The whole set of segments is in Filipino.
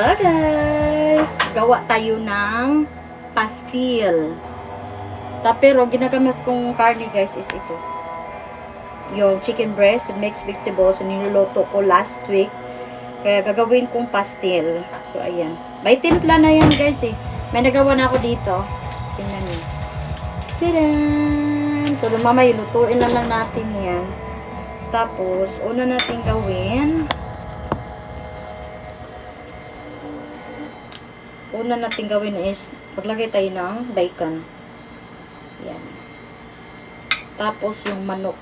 Hello guys! Gawa tayo ng pastil. Pero ginagamit kong karne guys is ito. Yung chicken breast, mixed vegetables, niluluto ko last week. Kaya gagawin kong pastil. So ayan. May timpla na yan guys eh. May nagawa na ako dito. Tingnan niyo. Tadaan! So mamaya lutuin lang natin yan. Tapos, una natin gawin. Una natin gawin is paglagay tayo ng bacon. Yan. Tapos yung manok.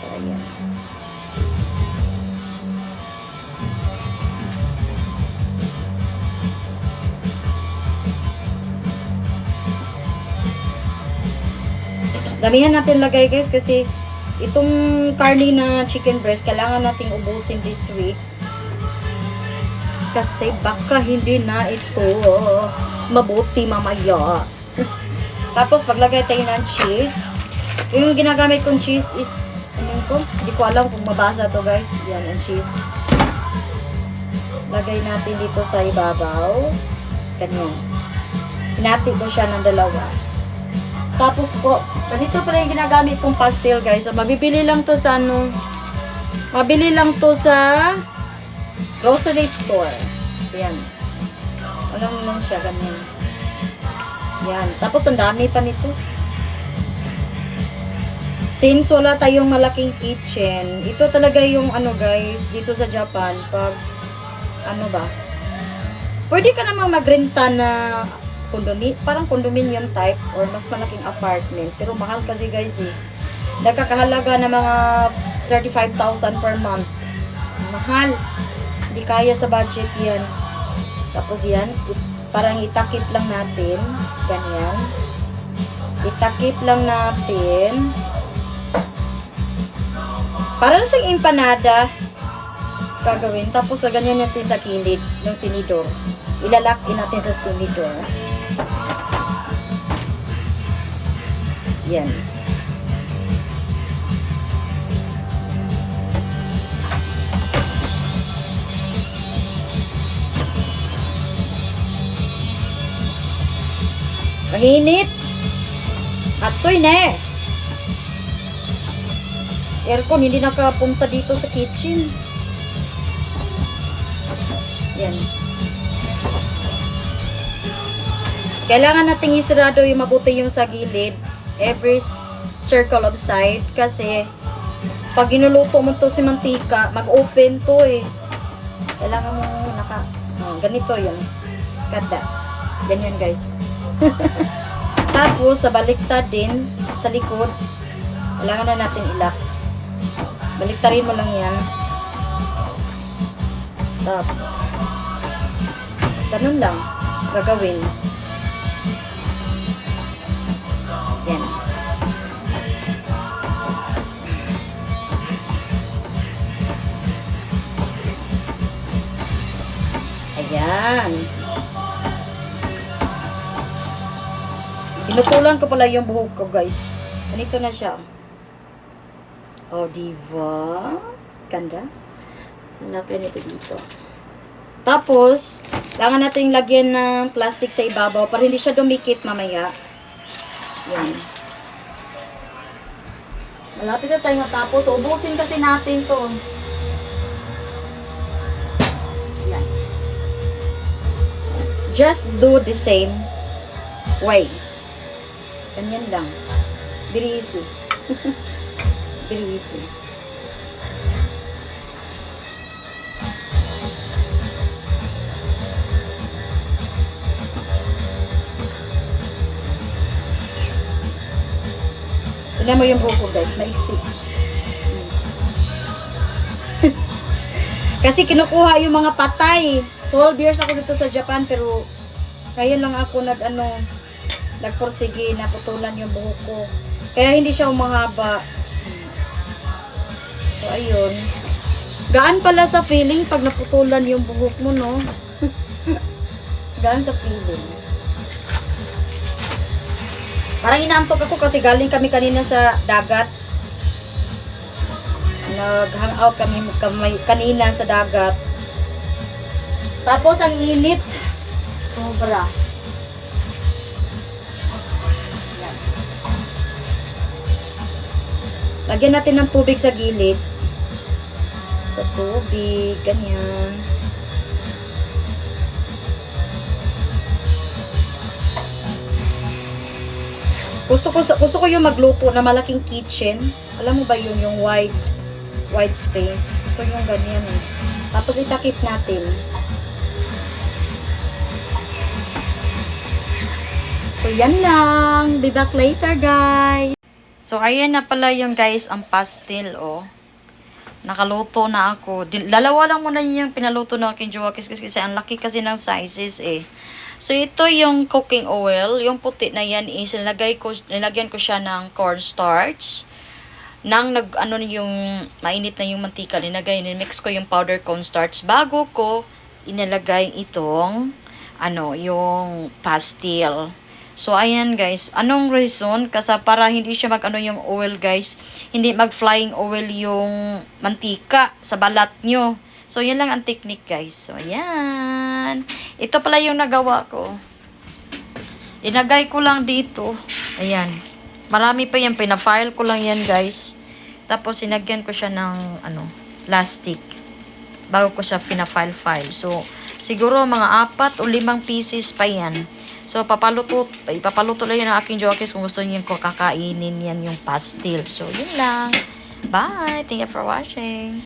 So, ayan. Damihan natin lagay guys kasi itong curly na chicken breast kailangan nating ubusin this week. Kasi baka hindi na ito mabuti mamaya. Tapos maglagay tayo ng cheese. Yung ginagamit kong cheese is hindi ko alam kung mabasa to guys. Yan ang cheese. Lagay natin dito sa ibabaw. Ganyan. Hinati ko siya ng dalawa. Tapos po, ganito pala yung ginagamit kong pastel guys. So, mabibili lang to sa mabili lang to sa grocery store. Yan. Alam lang siya, ganyan. Yan. Tapos, ang dami pa nito. Since wala tayong malaking kitchen, ito talaga yung guys, dito sa Japan, pag, pwede ka namang magrenta na parang condominium type or mas malaking apartment. Pero mahal kasi guys eh. Nagkakahalaga na mga 35,000 per month. Mahal. Hindi kaya sa budget yan. Tapos yan, parang itakip lang natin. Ganyan. Itakip lang natin. Parang siyang empanada. Gagawin. Tapos ganyan natin sa kilid ng tinidor. Ilalaki natin sa tinidor. Yan. Ang init. Atsoy na. Aircon hindi nakapunta dito sa kitchen. Yan. Kailangan nating isarado yung mabuti yung sa gilid. Every circle of side. Kasi, pag inuluto mo to si mantika, mag-open to eh. Kailangan mo ganito yun. Kada. Ganyan guys. Tapos, sa baliktad din, sa likod, kailangan na natin ilak. Baliktarin mo lang yan. Tapos, ganun lang. Gagawin. Yan. Ayan. Pinutulan ko pala yung buhok ko, guys. Ganito na siya. Oh, diba? Ganda. Lagyan nito dito. Tapos, kailangan natin lagyan ng plastic sa ibabaw para hindi siya dumikit mamaya. Yan. Malapit na tayo matapos. So, ubusin kasi natin to. Yan. Just do the same way. Ganyan lang. Very easy. Very easy. Tignan mo yung buhok guys, maiksi. Kasi kinukuha yung mga patay. 12 years ako dito sa Japan pero ngayon lang ako nagporsige na putulan yung buhok ko. Kaya hindi siya umahaba. So ayun. Gaan pala sa feeling pag naputulan yung buhok mo, no? Gaan sa feeling. Parang inaantok ako kasi galing kami kanina sa dagat. Nag-hang out kami kanina sa dagat. Tapos ang init. Sobra. Yan. Lagyan natin ng tubig sa gilid. Sa tubig, ganyan. Gusto ko yung magluto na malaking kitchen. Alam mo ba yun, yung wide space. Gusto yung ganyan eh. Tapos itakip natin. So yan lang. Be back later, guys. So ayan na pala yung guys, ang pastel oh. Nakaluto na ako. Dalawa lang muna yung pinaluto ng aking jowa kasi ang laki kasi ng sizes eh. So, ito yung cooking oil. Yung puti na yan is, nilagyan ko siya ng cornstarch. Nang yung mainit na yung mantika, mix ko yung powder cornstarch bago ko inilagay itong, yung pastil. So, ayan guys. Anong reason? Kasi para hindi siya yung oil guys. Hindi mag-flying oil yung mantika sa balat nyo. So, yan lang ang technique, guys. So, ayan. Ito pala yung nagawa ko. Inagay ko lang dito. Ayan. Marami pa yan. Pina-file ko lang yan, guys. Tapos, sinagyan ko siya ng, plastic. Bago ko siya pina-file. So, siguro mga 4 o 5 pieces pa yan. So, ipapaluto lang yun ang aking jokes kung gusto niyo kakainin yan yung pastil. So, yun lang. Bye! Thank you for watching.